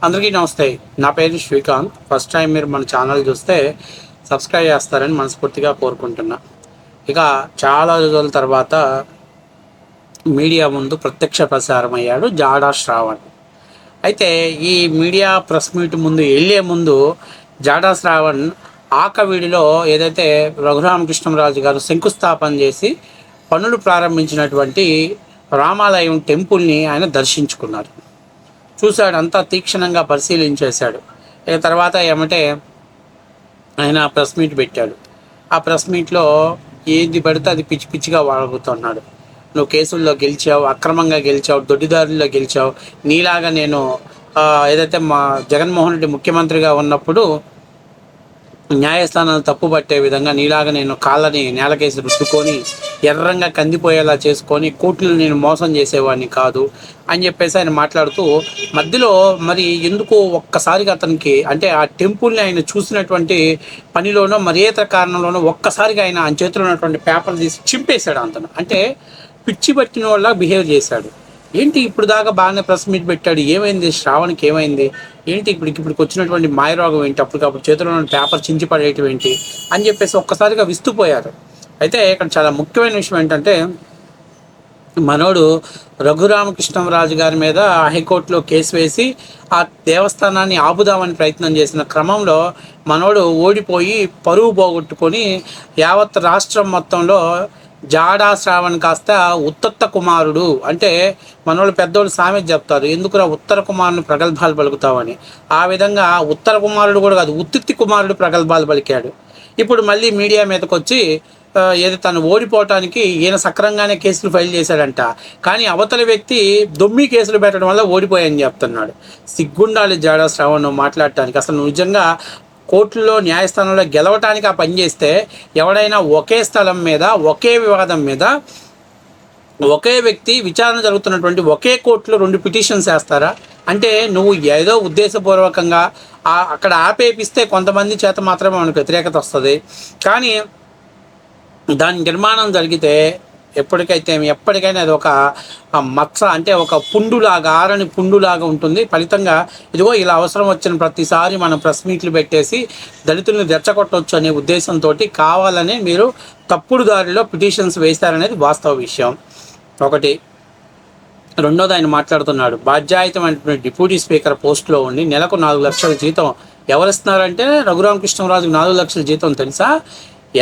అందరికీ నమస్తే. నా పేరు శ్రీకాంత్. ఫస్ట్ టైం మీరు మన ఛానల్ చూస్తే సబ్స్క్రైబ్ చేస్తారని మనస్ఫూర్తిగా కోరుకుంటున్నా. ఇక చాలా రోజుల తర్వాత మీడియా ముందు ప్రత్యక్ష ప్రసారం అయ్యాడు జాడా శ్రావణ్. అయితే ఈ మీడియా ప్రెస్ మీట్ ముందు వెళ్ళే ముందు జాడా శ్రావణ్ ఆకవీడిలో ఏదైతే రఘురామకృష్ణరాజు గారు శంకుస్థాపన చేసి పనులు ప్రారంభించినటువంటి రామాలయం టెంపుల్ని ఆయన దర్శించుకున్నారు, చూశాడు, అంతా తీక్షణంగా పరిశీలించేశాడు. ఇక తర్వాత ఏమంటే ఆయన ప్రెస్ మీట్ పెట్టాడు. ఆ ప్రెస్ మీట్లో ఏది పడితే అది పిచ్చి పిచ్చిగా వాడుతున్నాడు. నువ్వు కేసుల్లో గెలిచావు, అక్రమంగా గెలిచావు, దొడ్డిదారుల్లో గెలిచావు, నీలాగా నేను ఏదైతే మా జగన్మోహన్ రెడ్డి ముఖ్యమంత్రిగా ఉన్నప్పుడు న్యాయస్థానాలు తప్పుపట్టే విధంగా నీలాగా నేను కాళ్ళని నేలకేసి రుద్దుకొని ఎర్రంగా కందిపోయేలా చేసుకొని కోర్టులు నేను మోసం చేసేవాడిని కాదు అని చెప్పేసి ఆయన మాట్లాడుతూ మధ్యలో మరి ఎందుకో ఒక్కసారిగా అతనికి అంటే ఆ టెంపుల్ని ఆయన చూసినటువంటి పనిలోనో మరేతర కారణంలోనో ఒక్కసారిగా ఆయన ఆయన చేతిలో ఉన్నటువంటి పేపర్ తీసి చింపేశాడు. అతను అంటే పిచ్చి పట్టిన వాళ్ళ బిహేవ్ చేశాడు. ఏంటి ఇప్పుడు దాకా బాగానే ప్రెస్ మీట్ పెట్టాడు, ఏమైంది శ్రావణ్కి, ఏమైంది ఏంటి, ఇప్పటికి వచ్చినటువంటి మాయరోగం ఏంటి, అప్పటికప్పుడు చేతిలో ఉన్న పేపర్ చించి పడేయటం ఏంటి అని చెప్పేసి ఒక్కసారిగా విస్తుపోయారు. అయితే ఇక్కడ చాలా ముఖ్యమైన విషయం ఏంటంటే మనోడు రఘురామకృష్ణరాజు గారి మీద హైకోర్టులో కేసు వేసి ఆ దేవస్థానాన్ని ఆపుదామని ప్రయత్నం చేసిన క్రమంలో మనోడు ఓడిపోయి పరువు పోగొట్టుకొని యావత్ రాష్ట్రం మొత్తంలో జాడా శ్రావణ్ కాస్త ఉత్తత్త కుమారుడు అంటే మనోళ్ళు పెద్దోళ్ళు సామెత చెప్తారు, ఎందుకురా ఉత్తర కుమారుని ప్రగల్భాలు పలుకుతావని. ఆ విధంగా ఉత్తర కుమారుడు కూడా కాదు, ఉత్తిత్తి కుమారుడు ప్రగల్భాలు పలికాడు. ఇప్పుడు మళ్ళీ మీడియా మీదకి వచ్చి ఏదో తను ఓడిపోవటానికి ఈయన సక్రంగానే కేసులు ఫైల్ చేశాడంట, కానీ అవతల వ్యక్తి దొమ్మి కేసులు పెట్టడం వల్ల ఓడిపోయాయని చెప్తున్నాడు. సిగ్గుండాలి జాడా శ్రావణ్ మాట్లాడటానికి. అసలు నువ్వు నిజంగా కోర్టులో న్యాయస్థానంలో గెలవటానికి ఆ పని చేస్తే ఎవడైనా ఒకే స్థలం మీద ఒకే వివాదం మీద ఒకే వ్యక్తి విచారణ జరుగుతున్నటువంటి ఒకే కోర్టులో 2 పిటిషన్స్ వేస్తారా? అంటే నువ్వు ఏదో ఉద్దేశపూర్వకంగా అక్కడ ఆపేపిస్తే కొంతమంది చేత మాత్రమే మనకు వ్యతిరేకత వస్తుంది, కానీ దాని నిర్మాణం జరిగితే ఎప్పటికైనా అది ఒక మచ్చ అంటే ఒక పుండులాగా, ఆరని పుండులాగా ఉంటుంది. ఫలితంగా ఇదిగో ఇలా అవసరం వచ్చిన ప్రతిసారి మనం ప్రెస్ మీట్లు పెట్టేసి దళితులను రెచ్చగొట్టవచ్చు అనే ఉద్దేశంతో కావాలని మీరు తప్పుడు దారిలో పిటిషన్స్ వేస్తారనేది వాస్తవ విషయం ఒకటి. రెండోది ఆయన మాట్లాడుతున్నాడు, బాధ్యాయుతమైనటువంటి డిప్యూటీ స్పీకర్ పోస్టులో ఉండి నెలకు 4 లక్షల జీతం ఎవరిస్తున్నారంటే రఘురామకృష్ణరాజుకు 4 లక్షల జీతం తెలుసా?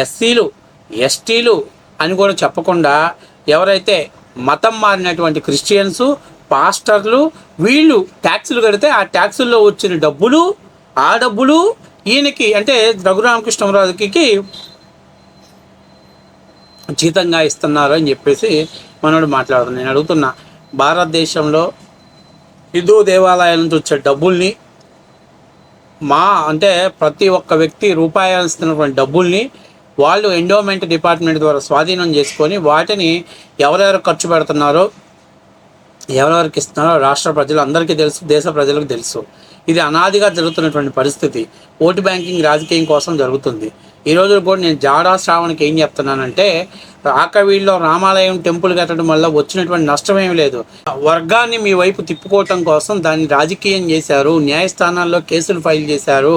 ఎస్సీలు ఎస్టీలు అని కూడా చెప్పకుండా ఎవరైతే మతం మారినటువంటి క్రిస్టియన్సు, పాస్టర్లు, వీళ్ళు ట్యాక్సులు కడితే ఆ ట్యాక్సుల్లో వచ్చిన డబ్బులు ఈయనకి అంటే రఘురామకృష్ణరాజుకి జీతంగా ఇస్తున్నారు అని చెప్పేసి మనోడు మాట్లాడుతున్నాను. నేను అడుగుతున్నా, భారతదేశంలో హిందూ దేవాలయాల నుంచి వచ్చే డబ్బుల్ని అంటే ప్రతి ఒక్క వ్యక్తి రూపాయలు ఇస్తున్నటువంటి డబ్బుల్ని వాళ్ళు ఎండోమెంట్ డిపార్ట్మెంట్ ద్వారా స్వాధీనం చేసుకొని వాటిని ఎవరెవరు ఖర్చు పెడుతున్నారో ఎవరెవరికి ఇస్తున్నారో రాష్ట్ర ప్రజలు అందరికీ తెలుసు, దేశ ప్రజలకు తెలుసు. ఇది అనాదిగా జరుగుతున్నటువంటి పరిస్థితి. ఓటు బ్యాంకింగ్ రాజకీయం కోసం జరుగుతుంది. ఈరోజు కూడా నేను జాడా శ్రావణ్కి ఏం చెప్తున్నానంటే ఆకవీడిలో రామాలయం టెంపుల్ కట్టడం వల్ల వచ్చినటువంటి నష్టమేమి లేదు. వర్గాన్ని మీ వైపు తిప్పుకోవటం కోసం దాన్ని రాజకీయం చేశారు, న్యాయస్థానాల్లో కేసులు ఫైల్ చేశారు,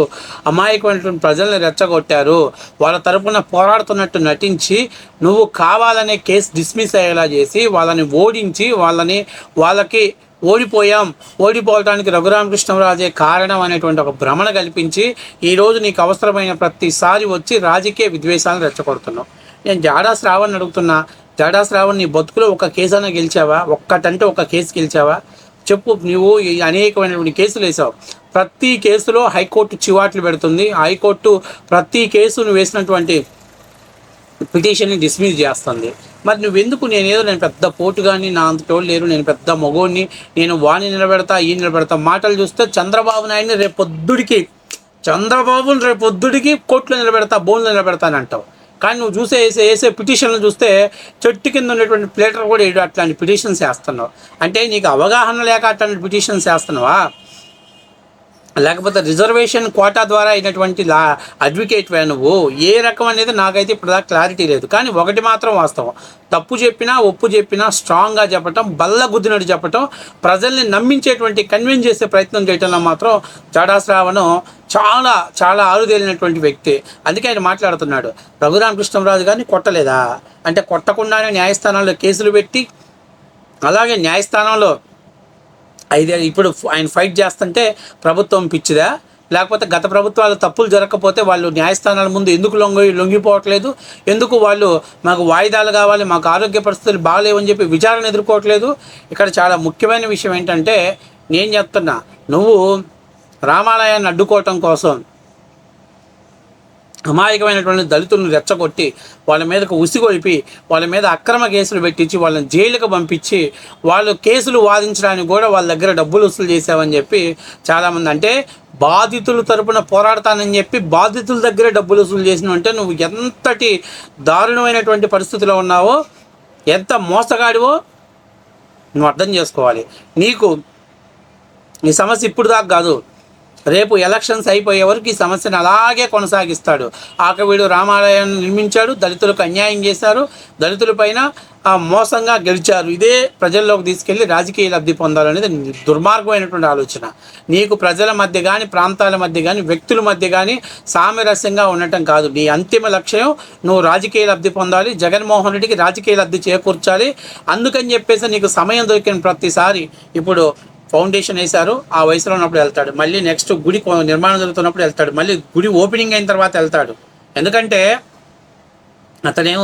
అమాయకమైనటువంటి ప్రజల్ని రెచ్చగొట్టారు, వాళ్ళ తరపున పోరాడుతున్నట్టు నటించి నువ్వు కావాలనే కేసు డిస్మిస్ అయ్యేలా చేసి వాళ్ళని ఓడించి వాళ్ళకి ఓడిపోవటానికి రఘురామకృష్ణరాజే కారణం అనేటువంటి ఒక భ్రమణ కల్పించి ఈరోజు నీకు అవసరమైన ప్రతిసారి వచ్చి రాజకీయ విద్వేషాలను రెచ్చగొడుతున్నావు. నేను జాడా శ్రావణ్ అడుగుతున్నా, జాడా శ్రావణ్ నీ బతుకులో ఒక కేసు అయినా గెలిచావా? ఒక్కటంటే ఒక కేసు గెలిచావా చెప్పు. నువ్వు అనేకమైనటువంటి కేసులు వేసావు, ప్రతి కేసులో హైకోర్టు చివాట్లు పెడుతుంది, హైకోర్టు ప్రతి కేసును వేసినటువంటి పిటిషన్ని డిస్మిస్ చేస్తుంది. మరి నువ్వెందుకు నేను పెద్ద పోటు కానీ నా అంతటోళ్ళు లేరు, నేను పెద్ద మగోడిని, నేను వాణ్ణి నిలబెడతా ఈ నిలబెడతా మాటలు చూస్తే చంద్రబాబుని రేపొద్దుడికి కోర్టులో నిలబెడతా, బోన్లో నిలబెడతానంటావు. కానీ నువ్వు వేసే పిటిషన్లు చూస్తే చెట్టు కింద ఉన్నటువంటి ప్లేటర్ కూడా అట్లాంటి పిటిషన్స్ వేస్తున్నావు. అంటే నీకు అవగాహన లేక అట్లాంటి పిటిషన్స్ వేస్తున్నావా? లేకపోతే రిజర్వేషన్ కోటా ద్వారా అయినటువంటి అడ్వకేట్వే నువ్వు, ఏ రకం అనేది నాకైతే ఇప్పుడు దాకా క్లారిటీ లేదు. కానీ ఒకటి మాత్రం వాస్తవం, తప్పు చెప్పినా ఒప్పు చెప్పినా స్ట్రాంగ్గా చెప్పటం, బల్ల గుద్దినట్టు చెప్పటం, ప్రజల్ని నమ్మించేటువంటి కన్విన్స్ చేసే ప్రయత్నం చేయటంలో మాత్రం జాడా శ్రావణ్ చాలా చాలా ఆరుదేలినటువంటి వ్యక్తి. అందుకే ఆయన మాట్లాడుతున్నాడు, రఘురామకృష్ణరాజు గారిని కొట్టలేదా అంటే, కొట్టకుండానే న్యాయస్థానాల్లో కేసులు పెట్టి, అలాగే న్యాయస్థానంలో ఇప్పుడు ఆయన ఫైట్ చేస్తుంటే ప్రభుత్వం పిచ్చిదా, లేకపోతే గత ప్రభుత్వాలు తప్పులు జరగకపోతే వాళ్ళు న్యాయస్థానాల ముందు ఎందుకు లొంగిపోవట్లేదు, ఎందుకు వాళ్ళు మాకు వాయిదాలు కావాలి, మాకు ఆరోగ్య పరిస్థితులు బాగాలేవని చెప్పి విచారణ ఎదుర్కోవట్లేదు. ఇక్కడ చాలా ముఖ్యమైన విషయం ఏంటంటే, నేను చెప్తున్నా, నువ్వు రామాలయాన్ని అడ్డుకోవటం కోసం అమాయకమైనటువంటి దళితులను రెచ్చగొట్టి వాళ్ళ మీదకు ఉసిగొలిపి వాళ్ళ మీద అక్రమ కేసులు పెట్టించి వాళ్ళని జైలుకు పంపించి వాళ్ళు కేసులు వాదించడానికి కూడా వాళ్ళ దగ్గర డబ్బులు వసూలు చేసావని చెప్పి చాలామంది, అంటే బాధితుల తరపున పోరాడతానని చెప్పి బాధితుల దగ్గర డబ్బులు వసూలు చేసినావు అంటే నువ్వు ఎంతటి దారుణమైనటువంటి పరిస్థితిలో ఉన్నావో, ఎంత మోసగాడివో నువ్వు అర్థం చేసుకోవాలి. నీకు ఈ సమస్య ఇప్పుడు దాకా కాదు, రేపు ఎలక్షన్స్ అయిపోయే వరకు ఈ సమస్యను అలాగే కొనసాగిస్తాడు. వీడు రామాలయాన్ని నిర్మించాడు, దళితులకు అన్యాయం చేశారు, దళితులపైన మోసంగా గెలిచారు, ఇదే ప్రజల్లోకి తీసుకెళ్ళి రాజకీయ లబ్ధి పొందాలనేది దుర్మార్గమైనటువంటి ఆలోచన. నీకు ప్రజల మధ్య కానీ, ప్రాంతాల మధ్య కానీ, వ్యక్తుల మధ్య కానీ సామరస్యంగా ఉండటం కాదు. నీ అంతిమ లక్ష్యం నువ్వు రాజకీయ లబ్ధి పొందాలి, జగన్మోహన్ రెడ్డికి రాజకీయ లబ్ధి చేకూర్చాలి. అందుకని చెప్పేసి నీకు సమయం దొరికిన ప్రతిసారి, ఇప్పుడు ఫౌండేషన్ వేశారు, ఆ వయసులో ఉన్నప్పుడు వెళ్తాడు, మళ్ళీ నెక్స్ట్ గుడి నిర్మాణం జరుగుతున్నప్పుడు వెళ్తాడు, మళ్ళీ గుడి ఓపెనింగ్ అయిన తర్వాత వెళ్తాడు. ఎందుకంటే అతనేమో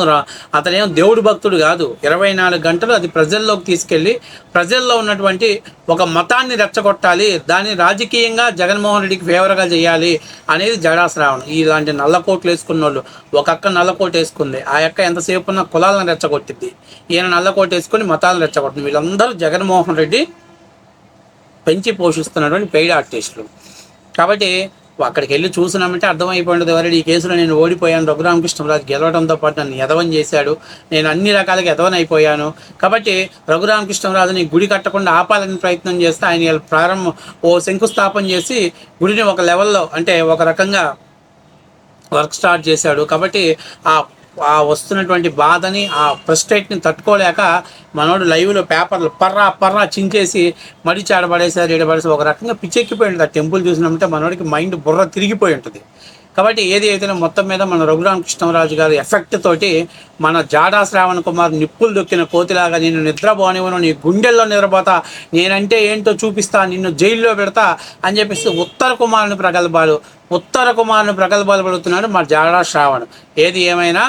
దేవుడు భక్తుడు కాదు. 24 గంటలు అది ప్రజల్లోకి తీసుకెళ్ళి ప్రజల్లో ఉన్నటువంటి ఒక మతాన్ని రెచ్చగొట్టాలి, దాన్ని రాజకీయంగా జగన్మోహన్ రెడ్డికి ఫేవర్గా చేయాలి అనేది జాడా శ్రావణ్. ఇలాంటి నల్లకోట్లు వేసుకున్న వాళ్ళు, ఒక అక్క నల్లకోట వేసుకుంది, ఆ అక్క ఎంతసేపు ఉన్న కులాలను రెచ్చగొట్టింది, ఈయన నల్లకోట వేసుకొని మతాలను రెచ్చగొట్టింది. వీళ్ళందరూ జగన్మోహన్ రెడ్డి పెంచి పోషిస్తున్నటువంటి పెయిడ్ ఆర్టిస్టులు. కాబట్టి అక్కడికి వెళ్ళి చూసినామంటే అర్థమైపోయింది ఎవరు ఈ కేసులో నేను ఓడిపోయాను, రఘురామకృష్ణరాజు గెలవడంతో పాటు నన్ను ఎదవని చేశాడు, నేను అన్ని రకాలుగా ఎదవనైపోయాను. కాబట్టి రఘురామకృష్ణరాజుని గుడి కట్టకుండా ఆపాలని ప్రయత్నం చేస్తే ఆయన శంకుస్థాపన చేసి గుడిని ఒక లెవెల్లో, అంటే ఒక రకంగా వర్క్ స్టార్ట్ చేశాడు. కాబట్టి ఆ వస్తున్నటువంటి బాధని, ఆ ఫ్రస్ట్రేట్ని తట్టుకోలేక మనోడు లైవ్లో పేపర్లు పర్రా చించేసి మడి చాడబడేసారు, ఏడబడేసి ఒక రకంగా పిచ్చెక్కిపోయింది. ఆ టెంపుల్ చూసినామంటే మనోడికి మైండ్ బుర్ర తిరిగిపోయి ఉంటుంది. కాబట్టి ఏది అయితే మొత్తం మీద మన రఘురామకృష్ణరాజు గారి ఎఫెక్ట్ తోటి మన జాడా శ్రావణ్ కుమార్ నిప్పులు దొక్కిన కోతిలాగా నేను నిద్రపోనివ్వను, నీ గుండెల్లో నిద్రపోతా, నేనంటే ఏంటో చూపిస్తా, నిన్ను జైల్లో పెడతా అని చెప్పేసి ఉత్తర కుమారుని ప్రగల్భాలు పడుతున్నాడు మా జాడా శ్రావణ్. ఏది ఏమైనా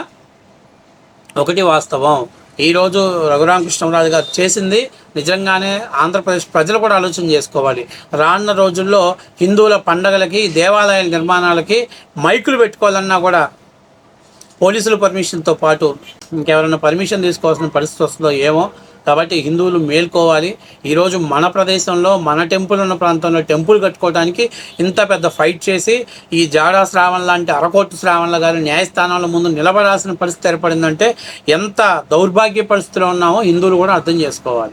ఒకటి వాస్తవం, ఈరోజు రఘురామకృష్ణరాజు గారు చేసింది నిజంగానే ఆంధ్రప్రదేశ్ ప్రజలు కూడా ఆలోచన చేసుకోవాలి. రానున్న రోజుల్లో హిందువుల పండగలకి, దేవాలయాల నిర్మాణాలకి మైకులు పెట్టుకోవాలన్నా కూడా పోలీసుల పర్మిషన్తో పాటు ఇంకెవరైనా పర్మిషన్ తీసుకోవాల్సిన పరిస్థితి వస్తుందో ఏమో. కాబట్టి హిందువులు మేల్కోవాలి. ఈరోజు మన ప్రదేశంలో, మన టెంపుల్ ఉన్న ప్రాంతంలో టెంపుల్ కట్టుకోవడానికి ఇంత పెద్ద ఫైట్ చేసి ఈ జాడా శ్రావణ్ లాంటి అరకోటి శ్రావణ్ల గారు న్యాయస్థానాల ముందు నిలబడాల్సిన పరిస్థితి ఏర్పడిందంటే ఎంత దౌర్భాగ్య పరిస్థితిలో ఉన్నామో హిందువులు కూడా అర్థం చేసుకోవాలి.